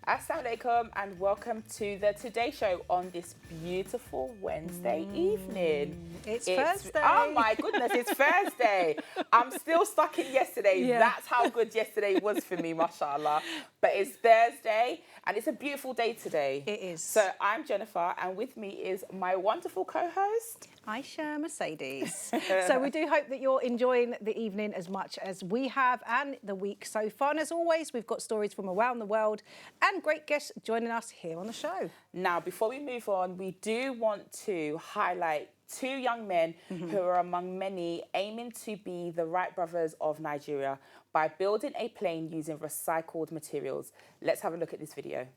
Assalamu alaikum and welcome to the Today Show on this beautiful Wednesday evening. It's Thursday. Oh my goodness, it's Thursday. I'm still stuck in yesterday. Yeah. That's how good yesterday was for me, mashallah. But it's Thursday and it's a beautiful day today. It is. So I'm Jennifer and with me is my wonderful co-host, Aisha Mercedes. So we do hope that you're enjoying the evening as much as we have and the week so far. And as always, we've got stories from around the world and great guests joining us here on the show. Now, before we move on, we do want to highlight two young men who are among many aiming to be the Wright brothers of Nigeria by building a plane using recycled materials. Let's have a look at this video.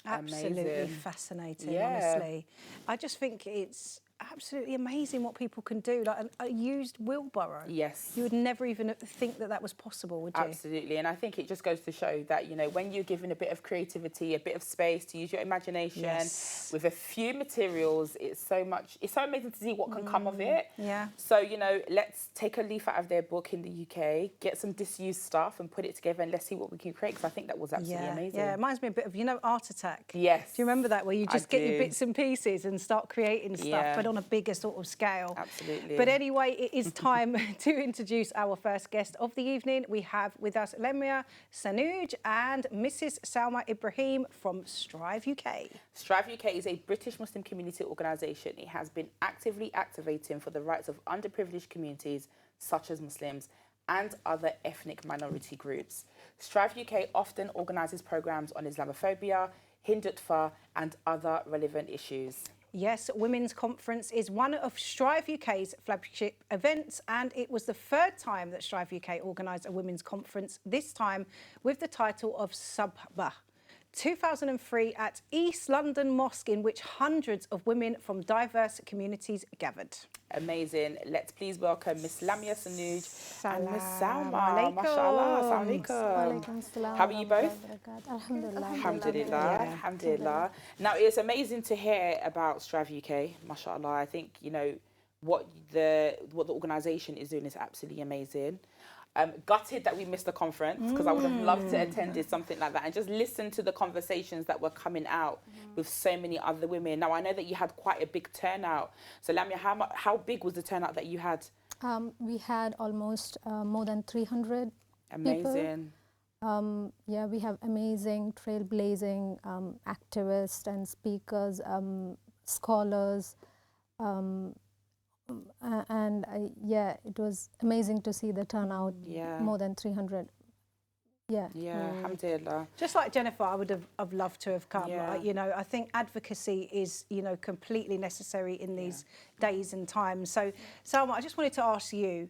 Absolutely Amazing. fascinating, Yeah. honestly. I just think it's absolutely amazing what people can do. Like a used wheelbarrow. Yes. You would never even think that that was possible, would you? Absolutely, and I think it just goes to show that, you know, when you're given a bit of creativity, a bit of space to use your imagination with a few materials, it's so amazing to see what can come of it. Yeah. So, you know, let's take a leaf out of their book in the UK, get some disused stuff and put it together and let's see what we can create, because I think that was absolutely amazing. Yeah, it reminds me a bit of, you know, Art Attack. Yes. Do you remember that, where you just get your do. bits and pieces and start creating stuff, Yeah. but on a bigger sort of scale? Absolutely. But anyway, it is time to introduce our first guest of the evening. We have with us Lamya Sanooj and Mrs. Salma Ibrahim from StriveUK. StriveUK is a British Muslim community organisation. It has been actively activating for the rights of underprivileged communities such as Muslims and other ethnic minority groups. StriveUK often organises programmes on Islamophobia, Hindutva and other relevant issues. Yes, Women's Conference is one of StriveUK's flagship events, and it was the third time that StriveUK organised a women's conference, this time with the title of Suhbah. 2003 at East London Mosque, in which hundreds of women from diverse communities gathered. Amazing. Let's please welcome Miss Lamya Sanooj and Miss Assalamu Salma. alaikum. Mashallah. Assalamu alaikum. How are you both? Alhamdulillah. Alhamdulillah. Alhamdulillah. Now, it's amazing to hear about StriveUK. Mashallah. I think, you know, what the organisation is doing is absolutely amazing. Gutted that we missed the conference, because I would have loved to attend something like that and just listen to the conversations that were coming out with so many other women. Now, I know that you had quite a big turnout. So, Lamya, how big was the turnout that you had? We had almost more than 300 Amazing. people. Yeah, we have amazing, trailblazing activists and speakers, scholars. Yeah, it was amazing to see the turnout. Yeah. More than 300. Yeah. Alhamdulillah. Just like Jennifer, I would have loved to have come. Yeah. You know, I think advocacy is, you know, completely necessary in these days and times. So, Salma, I just wanted to ask you,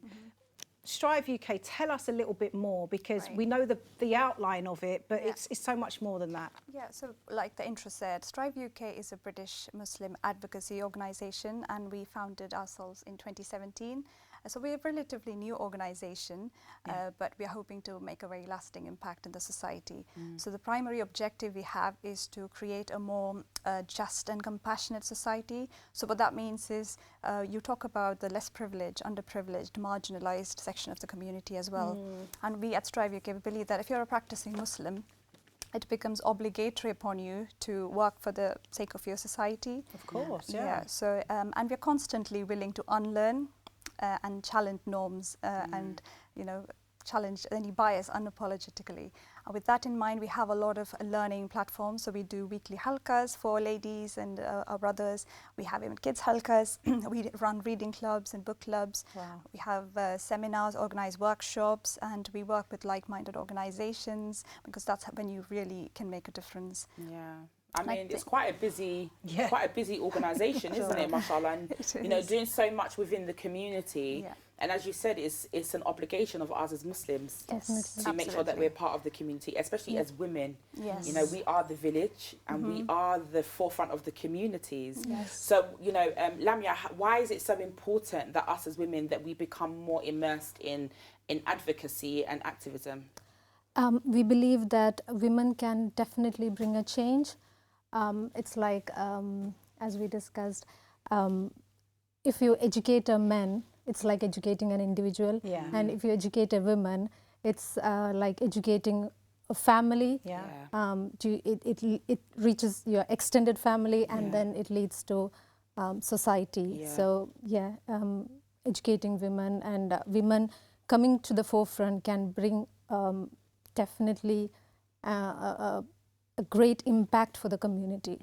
StriveUK, tell us a little bit more, because we know the outline of it, but it's so much more than that. Yeah, so like the intro said, StriveUK is a British Muslim advocacy organisation, and we founded ourselves in 2017. So we're a relatively new organisation, but we are hoping to make a very lasting impact in the society. So the primary objective we have is to create a more just and compassionate society. So what that means is you talk about the less privileged, underprivileged, marginalised section of the community as well. And we at StriveUK believe that if you're a practicing Muslim, it becomes obligatory upon you to work for the sake of your society. Of course, yeah. So, and we're constantly willing to unlearn and challenge norms and, you know, challenge any bias unapologetically. With that in mind, we have a lot of learning platforms. So we do weekly halkas for ladies and our brothers. We have even kids halkas. We run reading clubs and book clubs. Wow. We have seminars, organize workshops, and we work with like-minded organizations, because that's when you really can make a difference. Yeah. I mean, it's quite a busy organisation, isn't it, mashallah? And, It you know, is. doing so much within the community. Yeah. And as you said, it's an obligation of us as Muslims Definitely. to make sure that we're part of the community, especially as women. Yes. You know, we are the village and we are the forefront of the communities. Yes. So, you know, Lamya, why is it so important that us as women, that we become more immersed in advocacy and activism? We believe that women can definitely bring a change. It's like, as we discussed, if you educate a man, it's like educating an individual. Yeah. And if you educate a woman, it's like educating a family. Yeah. It reaches your extended family, and then it leads to society. Yeah. So yeah, educating women and women coming to the forefront can bring definitely a great impact for the community.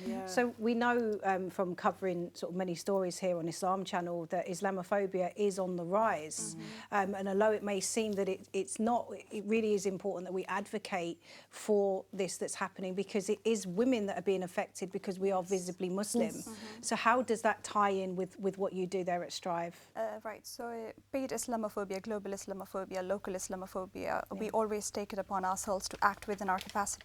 Yeah. So we know from covering sort of many stories here on Islam Channel that Islamophobia is on the rise. And although it may seem that it's not, it really is important that we advocate for this that's happening, because it is women that are being affected because we are visibly Muslim. So how does that tie in with what you do there at Strive? Right, so be it Islamophobia, global Islamophobia, local Islamophobia, we always take it upon ourselves to act within our capacity.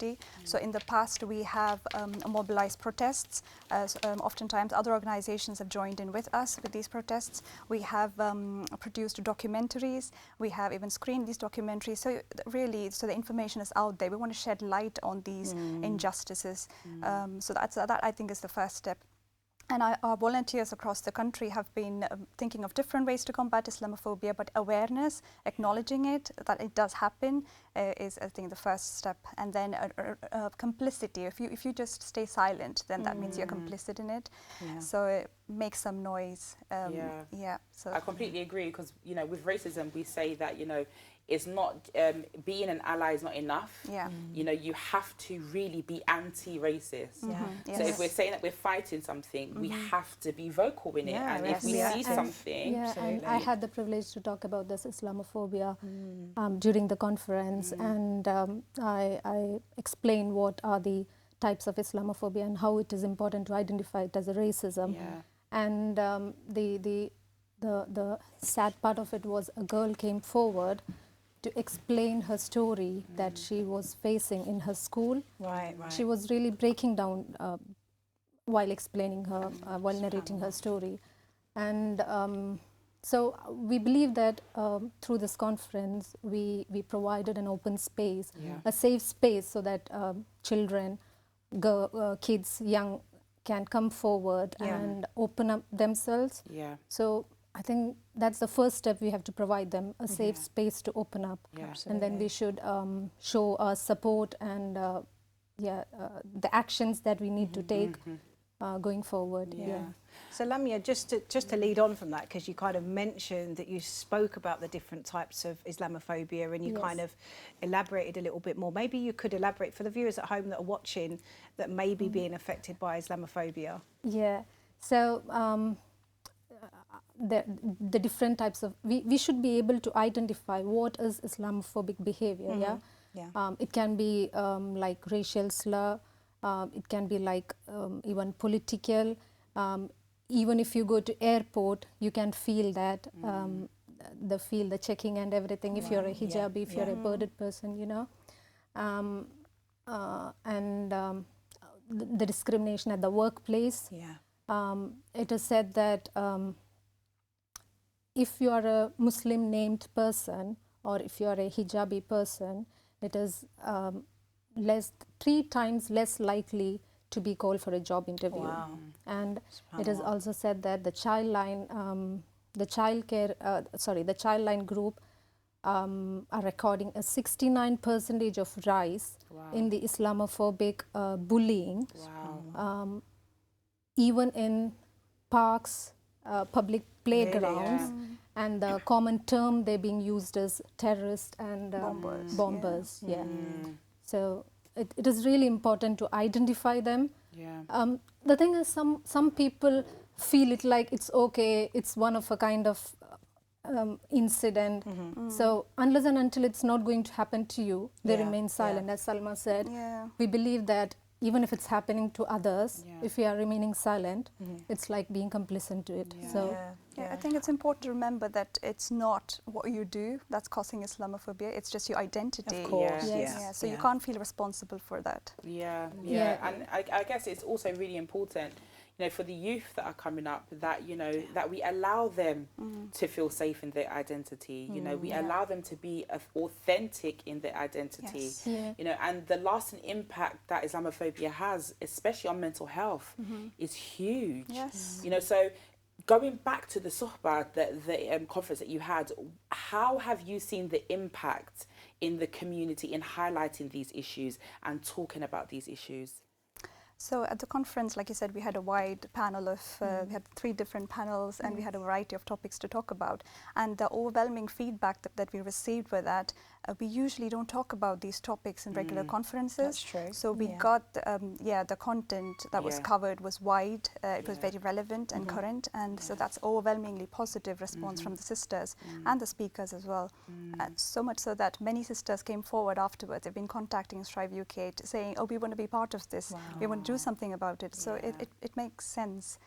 So in the past we have mobilized protests. Oftentimes other organizations have joined in with us with these protests. We have produced documentaries. We have even screened these documentaries. So really, so the information is out there. We want to shed light on these injustices. So that I think is the first step. And our volunteers across the country have been thinking of different ways to combat Islamophobia, but awareness, acknowledging it, that it does happen, is, I think, the first step. And then complicity. If you just stay silent, then that means you're complicit in it. Yeah. So make some noise. Yeah. So I completely agree, because, you know, with racism, we say that, you know, it's not, being an ally is not enough. Yeah. You know, you have to really be anti-racist. Yeah. So if we're saying that we're fighting something, we have to be vocal in it. Yeah, And if we yes. see And- something, Yeah, and Absolutely. I had the privilege to talk about this Islamophobia during the conference, and I explained what are the types of Islamophobia and how it is important to identify it as a racism. Yeah. And the sad part of it was a girl came forward to explain her story that she was facing in her school. Right, right. She was really breaking down while explaining her, while narrating her story. And so we believe that through this conference, we provided an open space, a safe space, so that children, kids, young, can come forward and open up themselves. Yeah. So I think that's the first step. We have to provide them a safe space to open up. Yeah. And then we should show our support and the actions that we need to take going forward. Yeah. So Lamya, just to lead on from that, because you kind of mentioned that you spoke about the different types of Islamophobia, and you kind of elaborated a little bit more. Maybe you could elaborate for the viewers at home that are watching that may be being affected by Islamophobia. Yeah. So the different types of, we should be able to identify what is Islamophobic behavior. Yeah. It can be like racial slur. It can be like even political. Even if you go to airport, you can feel that the checking and everything. If you're a hijabi, if you're a birded person, you know, and the discrimination at the workplace. Yeah. It is said that if you are a Muslim named person, or if you are a hijabi person, it is 3 times less likely to be called for a job interview. Wow. And it is also said that the child line group are recording a 69% of rise in the Islamophobic bullying, even in parks, public playgrounds, and the common term they're being used as terrorists and bombers. So it is really important to identify them. The thing is, some people feel it like it's okay, it's one of a kind of incident. So unless and until it's not going to happen to you, they remain silent. As Salma said, we believe that even if it's happening to others, if we are remaining silent, it's like being complicit to it. So I think it's important to remember that it's not what you do that's causing Islamophobia, it's just your identity. Of course, So you can't feel responsible for that. And I guess it's also really important, you know, for the youth that are coming up, that, you know, that we allow them to feel safe in their identity. You know, we allow them to be authentic in their identity. You know, and the lasting impact that Islamophobia has, especially on mental health, is huge. You know, so going back to the Suhbah, the conference that you had, how have you seen the impact in the community in highlighting these issues and talking about these issues? So at the conference, like you said, we had a wide panel of, we had 3 different panels, and we had a variety of topics to talk about. And the overwhelming feedback that we received were that we usually don't talk about these topics in regular conferences. That's true. So we got, the content that was covered was wide, it was very relevant and current, and so that's overwhelmingly positive response from the sisters and the speakers as well. So much so that many sisters came forward afterwards. They've been contacting StriveUK saying, oh, we want to be part of this, we want to do something about it. So it makes sense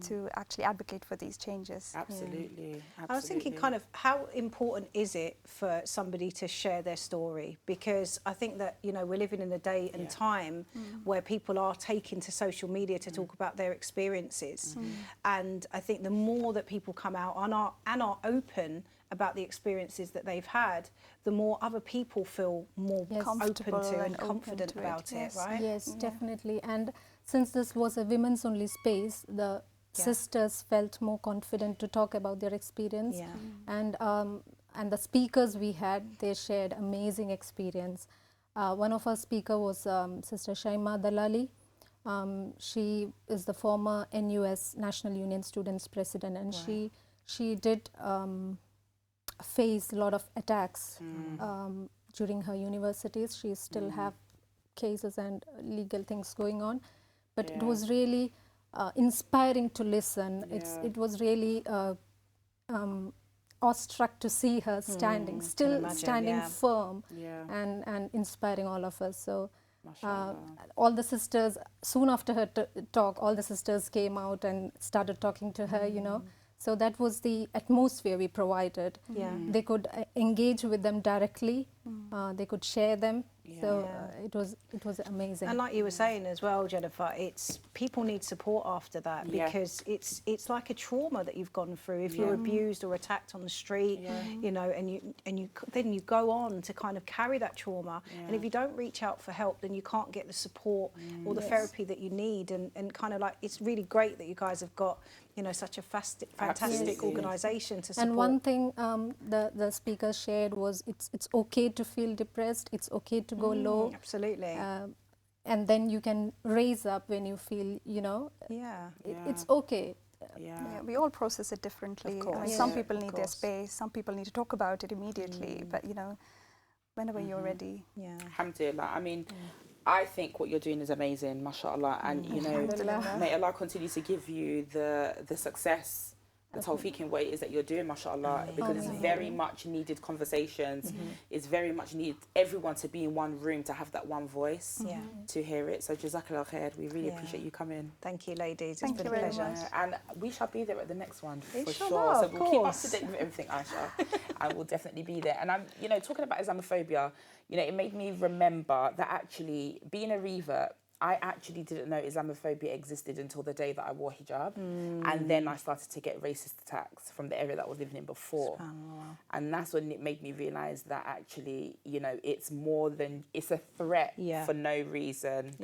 to actually advocate for these changes. Absolutely. I was thinking kind of how important is it for somebody to share their story, because I think that, you know, we're living in a day and time where people are taking to social media to talk about their experiences, and I think the more that people come out and are open about the experiences that they've had, the more other people feel more open to and confident about it, right? Yes, definitely. And since this was a women's only space, the sisters felt more confident to talk about their experience. And the speakers we had, they shared amazing experience. One of our speakers was Sister Shaima Dalali. She is the former NUS National Union Students President, and she did face a lot of attacks during her universities. She still have cases and legal things going on, but it was really inspiring to listen. It was really awestruck to see her standing, still standing firm and inspiring all of us. So all the sisters, soon after her talk, all the sisters came out and started talking to her, you know. So that was the atmosphere we provided. They could engage with them directly. They could share them. So it was amazing. And like you were saying as well, Jennifer, it's people need support after that, because it's like a trauma that you've gone through. If you're abused or attacked on the street, you know, and then you go on to kind of carry that trauma. And if you don't reach out for help, then you can't get the support or the therapy that you need. And kind of like, it's really great that you guys have got, you know, such a fantastic organisation to support. And one thing the speaker shared was it's okay to feel depressed, it's okay to go low. Absolutely. And then you can raise up when you feel, you know, it's okay. We all process it differently. I mean, some people need their space, some people need to talk about it immediately, but, you know, whenever you're ready. Alhamdulillah. I mean, I think what you're doing is amazing, mashallah, and you know, may Allah continue to give you the success, the tawfiq in what it is that you're doing, mashallah, because it's very much needed conversations. It's very much needed everyone to be in one room, to have that one voice, to hear it. So jazakallah khair, we really appreciate you coming. Thank you, ladies. Thank it's been you a very pleasure. much. And we shall be there at the next one for Inshallah, sure. So we'll keep up course. to date with everything, Aisha. I will definitely be there. And I'm, you know, talking about Islamophobia, you know, it made me remember that actually being a revert, I actually didn't know Islamophobia existed until the day that I wore hijab. And then I started to get racist attacks from the area that I was living in before. And that's when it made me realise that actually, you know, it's more than, it's a threat for no reason.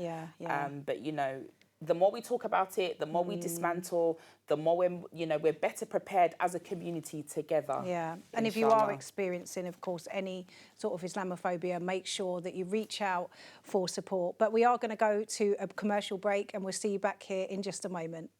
But, you know, the more we talk about it, the more we dismantle, the more we're better prepared as a community together. Yeah, and if you are experiencing, of course, any sort of Islamophobia, make sure that you reach out for support. But we are going to go to a commercial break, and we'll see you back here in just a moment.